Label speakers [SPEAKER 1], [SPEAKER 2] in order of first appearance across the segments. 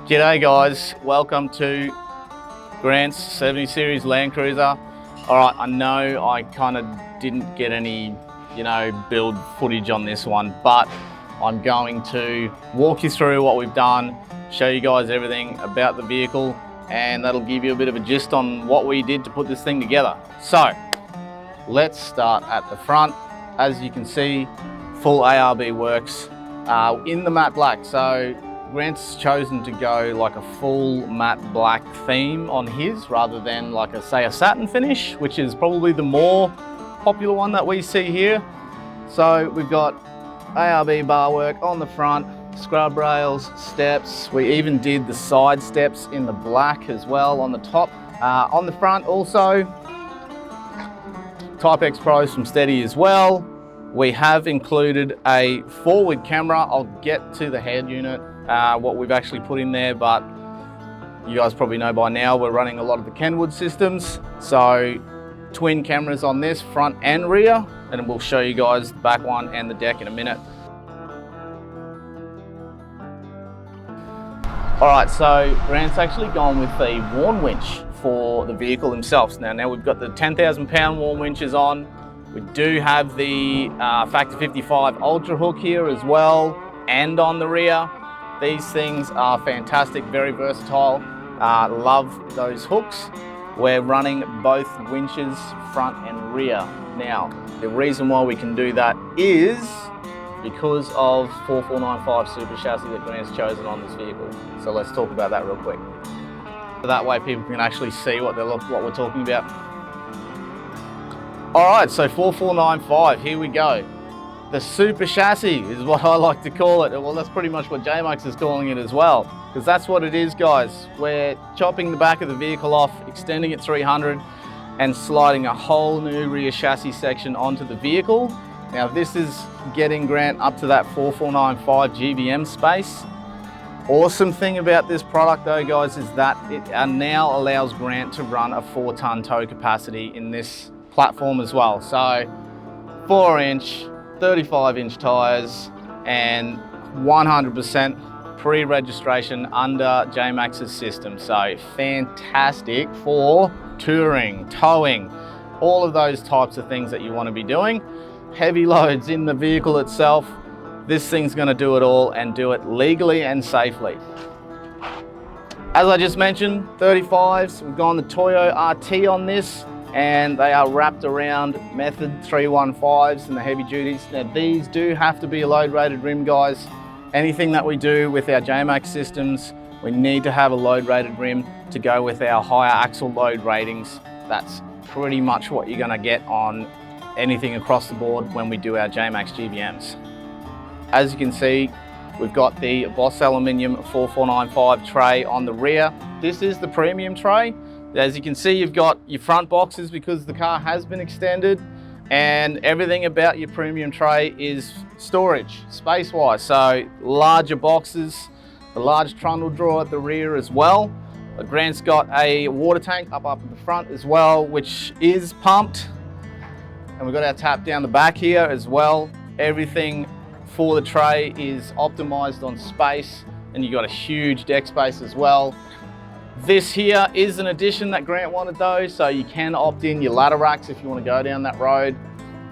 [SPEAKER 1] G'day guys, welcome to Grant's 70 Series LandCruiser. Alright, I know I kind of didn't get any, build footage on this one, but I'm going to walk you through what we've done, show you guys everything about the vehicle, and that'll give you a bit of a gist on what we did to put this thing together. So, let's start at the front. As you can see, full ARB works in the matte black. So Grant's chosen to go like a full matte black theme on his rather than like a satin finish, which is probably the more popular one that we see here. So we've got ARB bar work on the front, scrub rails, steps. We even did the side steps in the black as well on the top. On the front also, Type X Pros from Stedi as well. We have included a forward camera. I'll get to the head unit, what we've actually put in there, but you guys probably know by now we're running a lot of the Kenwood systems. So twin cameras on this, front and rear, and we'll show you guys the back one and the deck in a minute. All right, so Grant's actually gone with the worn winch for the vehicle themselves. Now we've got the 10,000 pound worn winches on. We do have the Factor 55 Ultra hook here as well, and on the rear. These things are fantastic, very versatile. Love those hooks. We're running both winches, front and rear. Now, the reason why we can do that is because of 4495 super chassis that Grant's chosen on this vehicle. So let's talk about that real quick. That way people can actually see what we're talking about. All right, so 4495, here we go. The super chassis is what I like to call it. Well, that's pretty much what JMACX is calling it as well, because that's what it is, guys. We're chopping the back of the vehicle off, extending it 300, and sliding a whole new rear chassis section onto the vehicle. Now, this is getting Grant up to that 4495 GVM space. Awesome thing about this product though, guys, is that it now allows Grant to run a 4-ton tow capacity in this platform as well. So 4-inch, 35-inch tires, and 100% pre-registration under JMACX's system. So fantastic for touring, towing, all of those types of things that you want to be doing. Heavy loads in the vehicle itself. This thing's going to do it all and do it legally and safely. As I just mentioned, 35s, we've gone the Toyo RT on this, and they are wrapped around Method 315s and the heavy duties. Now these do have to be a load rated rim, guys. Anything that we do with our JMACX systems, we need to have a load rated rim to go with our higher axle load ratings. That's pretty much what you're going to get on anything across the board when we do our JMACX GVMs. As you can see, we've got the Boss Aluminium 4495 tray on the rear. This is the premium tray. As you can see, you've got your front boxes because the car has been extended, and everything about your premium tray is storage, space-wise. So larger boxes, the large trundle drawer at the rear as well. Grant's got a water tank up at the front as well, which is pumped. And we've got our tap down the back here as well. Everything for the tray is optimized on space, and you've got a huge deck space as well. This here is an addition that Grant wanted though, so you can opt in your ladder racks if you want to go down that road.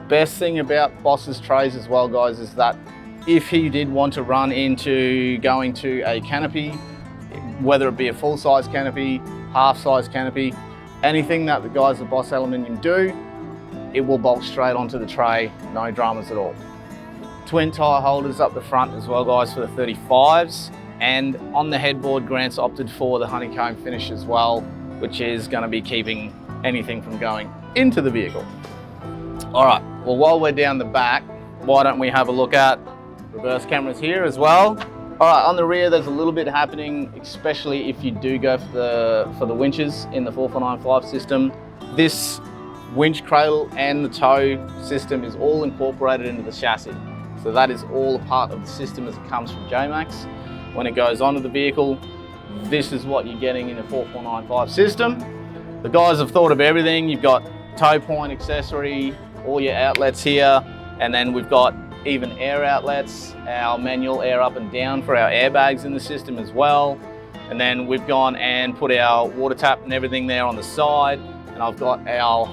[SPEAKER 1] Best thing about Boss's trays as well, guys, is that if he did want to run into going to a canopy, whether it be a full-size canopy, half-size canopy, anything that the guys at Boss Aluminium do, it will bolt straight onto the tray, no dramas at all. Twin tire holders up the front as well, guys, for the 35s. And on the headboard, Grant's opted for the honeycomb finish as well, which is going to be keeping anything from going into the vehicle. All right, well, while we're down the back, why don't we have a look at reverse cameras here as well. All right, on the rear, there's a little bit happening, especially if you do go for the winches in the 4495 system. This winch cradle and the tow system is all incorporated into the chassis. So that is all a part of the system as it comes from JMACX. When it goes onto the vehicle, this is what you're getting in a 4495 system. The guys have thought of everything. You've got tow point accessory, all your outlets here, and then we've got even air outlets, our manual air up and down for our airbags in the system as well. And then we've gone and put our water tap and everything there on the side. And I've got our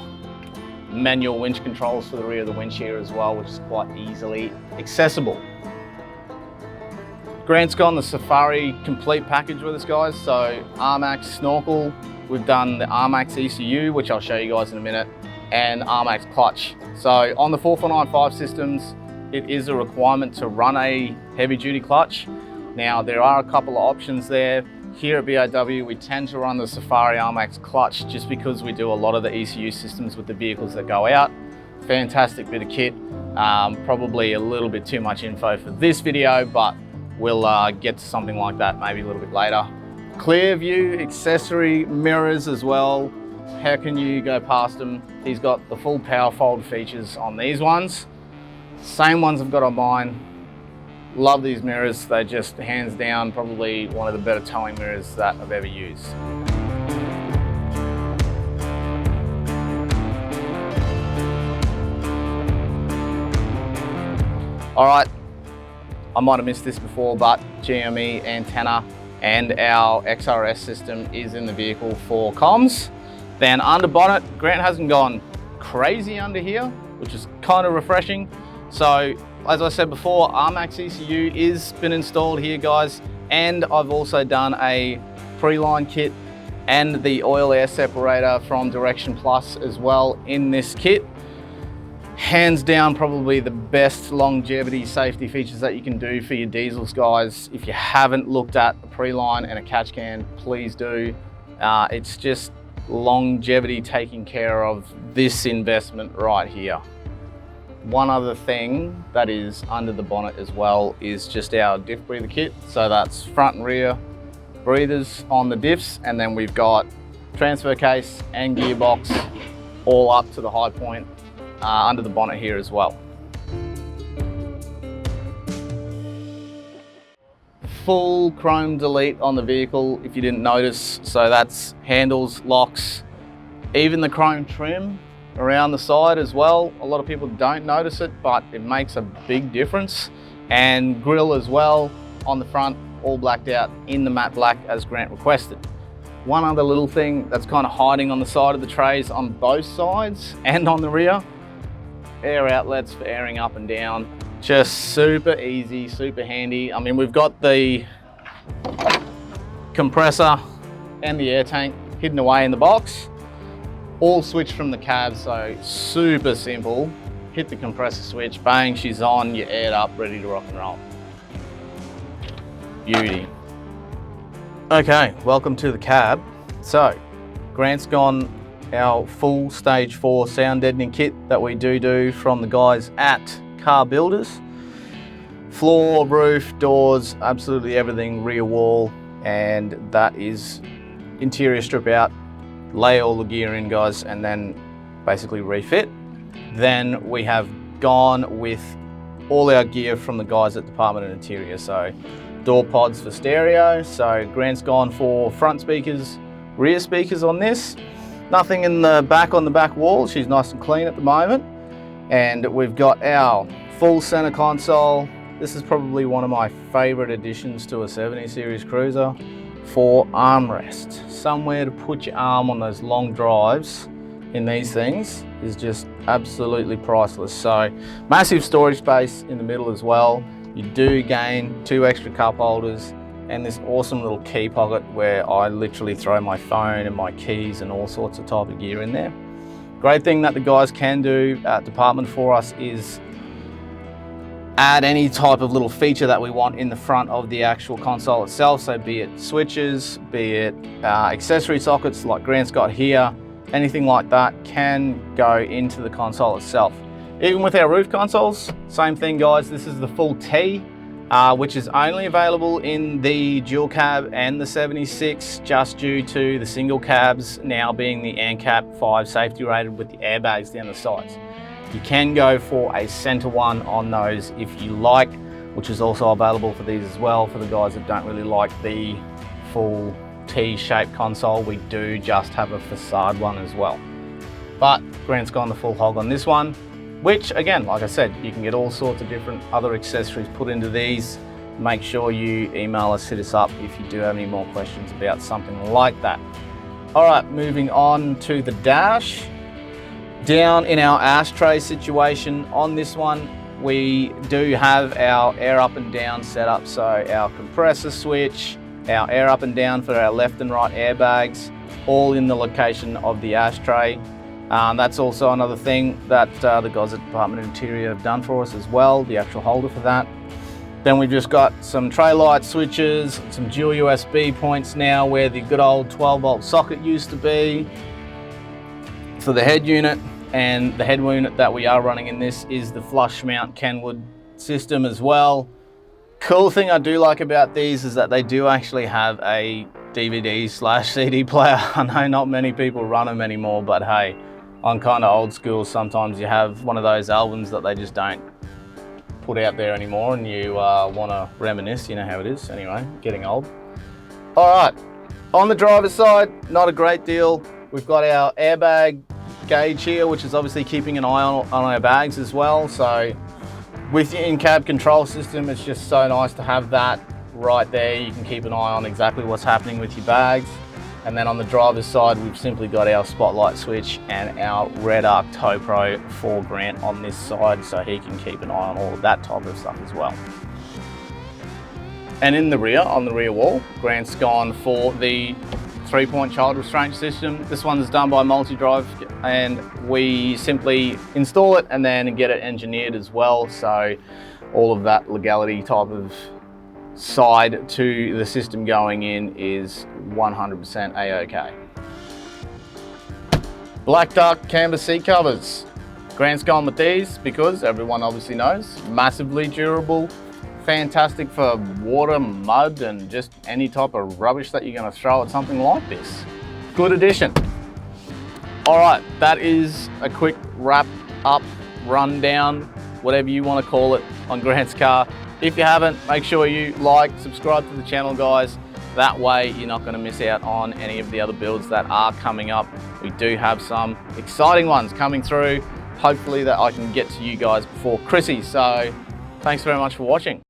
[SPEAKER 1] manual winch controls for the rear of the winch here as well, which is quite easily accessible. Grant's gone the Safari complete package with us, guys. So ARMAX Snorkel, we've done the ARMAX ECU, which I'll show you guys in a minute, and ARMAX clutch. So on the 4495 systems, it is a requirement to run a heavy duty clutch. Now there are a couple of options there. Here at BRW, we tend to run the Safari ARMAX clutch just because we do a lot of the ECU systems with the vehicles that go out. Fantastic bit of kit. Probably a little bit too much info for this video, but we'll get to something like that maybe a little bit later. Clear view accessory mirrors as well. How can you go past them? He's got the full power fold features on these ones. Same ones I've got on mine. Love these mirrors. They're just hands down probably one of the better towing mirrors that I've ever used. All right, I might have missed this before, but GME antenna and our XRS system is in the vehicle for comms. Then under bonnet, Grant hasn't gone crazy under here, which is kind of refreshing. So as I said before, ARMAX ECU is been installed here, guys, and I've also done a pre-line kit and the oil air separator from Direction Plus as well in this kit. Hands down, probably the best longevity safety features that you can do for your diesels, guys. If you haven't looked at a pre-line and a catch can, please do. It's just longevity taking care of this investment right here. One other thing that is under the bonnet as well is just our diff breather kit. So that's front and rear breathers on the diffs, and then we've got transfer case and gearbox all up to the high point under the bonnet here as well. Full chrome delete on the vehicle if you didn't notice. So that's handles, locks, even the chrome trim around the side as well. A lot of people don't notice it, but it makes a big difference. And grille as well on the front, all blacked out in the matte black as Grant requested. One other little thing that's kind of hiding on the side of the trays on both sides and on the rear, air outlets for airing up and down. Just super easy, super handy. I mean, we've got the compressor and the air tank hidden away in the box, all switched from the cab, so super simple. Hit the compressor switch, bang, she's on, you're aired up, ready to rock and roll. Beauty. Okay, welcome to the cab. So, Grant's gone our full stage 4 sound deadening kit that we do from the guys at Car Builders. Floor, roof, doors, absolutely everything, rear wall, and that is interior strip out, lay all the gear in, guys, and then basically refit. Then we have gone with all our gear from the guys at Department of Interior. So door pods for stereo. So Grant's gone for front speakers, rear speakers on this. Nothing in the back on the back wall. She's nice and clean at the moment. And we've got our full center console. This is probably one of my favorite additions to a 70 series cruiser for armrest. Somewhere to put your arm on those long drives in these things is just absolutely priceless. So massive storage space in the middle as well. You do gain 2 extra cup holders and this awesome little key pocket where I literally throw my phone and my keys and all sorts of type of gear in there. Great thing that the guys can do at Department for us is add any type of little feature that we want in the front of the actual console itself. So be it switches, be it accessory sockets like Grant's got here, anything like that can go into the console itself. Even with our roof consoles, same thing, guys. This is the full T, which is only available in the dual cab and the 76, just due to the single cabs now being the ANCAP 5 safety rated with the airbags down the sides. You can go for a center one on those if you like, which is also available for these as well. For the guys that don't really like the full T-shaped console, we do just have a facade one as well. But Grant's gone the full hog on this one, which again, like I said, you can get all sorts of different other accessories put into these. make sure you email us, hit us up if you do have any more questions about something like that. All right, moving on to the dash. Down in our ashtray situation on this one, we do have our air up and down setup. So our compressor switch, our air up and down for our left and right airbags, all in the location of the ashtray. That's also another thing that the guys at Department of Interior have done for us as well, the actual holder for that. Then we've just got some tray light switches, some dual USB points now where the good old 12-volt socket used to be for the head unit. And the head unit that we are running in this is the flush mount Kenwood system as well. Cool thing I do like about these is that they do actually have a DVD/CD player. I know not many people run them anymore, but hey, I'm kind of old school. Sometimes you have one of those albums that they just don't put out there anymore and you want to reminisce. You know how it is anyway, getting old. All right, on the driver's side, not a great deal. We've got our airbag gauge here, which is obviously keeping an eye on our bags as well. So with your in-cab control system, it's just so nice to have that right there. You can keep an eye on exactly what's happening with your bags. And then on the driver's side, we've simply got our spotlight switch and our Red Arc Tow Pro for Grant on this side, so he can keep an eye on all of that type of stuff as well. And in the rear, on the rear wall, Grant's gone for the 3-point child restraint system. This one's done by Multi-Drive, and we simply install it and then get it engineered as well. So all of that legality type of side to the system going in is 100% A-OK. Black Duck canvas seat covers. Grant's gone with these because everyone obviously knows, massively durable, fantastic for water, mud, and just any type of rubbish that you're going to throw at something like this. Good addition. All right, that is a quick wrap up, rundown, whatever you want to call it, on Grant's car. If you haven't, make sure you like, subscribe to the channel, guys. That way you're not going to miss out on any of the other builds that are coming up. We do have some exciting ones coming through. Hopefully that I can get to you guys before Chrissy. So thanks very much for watching.